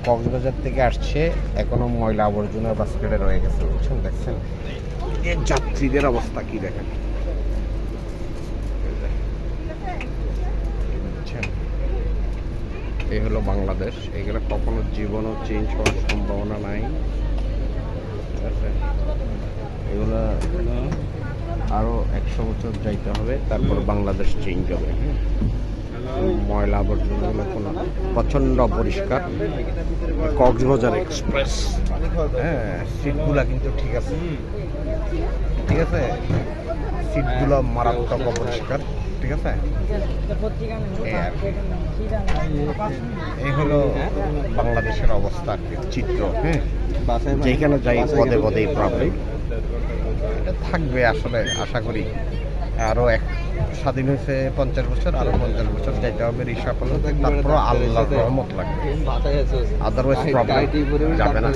কক্সবাজার থেকে আসছে, এখনো ময়লা আবর্জনা বাস্কেটে রয়ে গেছে, বুঝছেন? দেখছেন এর যাত্রীদের অবস্থা কি দেখেন, বুঝছেন? এই হলো বাংলাদেশ। এগুলো কখনো জীবনও চেঞ্জ হওয়ার সম্ভাবনা নাই, ঠিক আছে? এগুলো আরও 100 বছর যাইতে হবে, তারপর বাংলাদেশ চেঞ্জ হবে। ময়লা আবর্জনাগুলো কোনো প্রচণ্ড পরিষ্কার। কক্সবাজার এক্সপ্রেস, হ্যাঁ, সিটগুলা কিন্তু ঠিক আছে, ঠিক আছে, সিটগুলো মারাত্মক অপরিষ্কার, ঠিক আছে? এই হলো বাংলাদেশের অবস্থা, আর কি চিত্র। হ্যাঁ, যেখানে যাই পদে পদে এই প্রবলেম এটা থাকবে আসলে, আশা করি। আরও স্বাধীন হয়েছে 50 বছর, আরো 50 বছর যাইতে হবে রিক্সা করলে, তারপর আল্লাহর রহমত লাগবে, আদারওয়াইজ প্রবলেম যাবে না।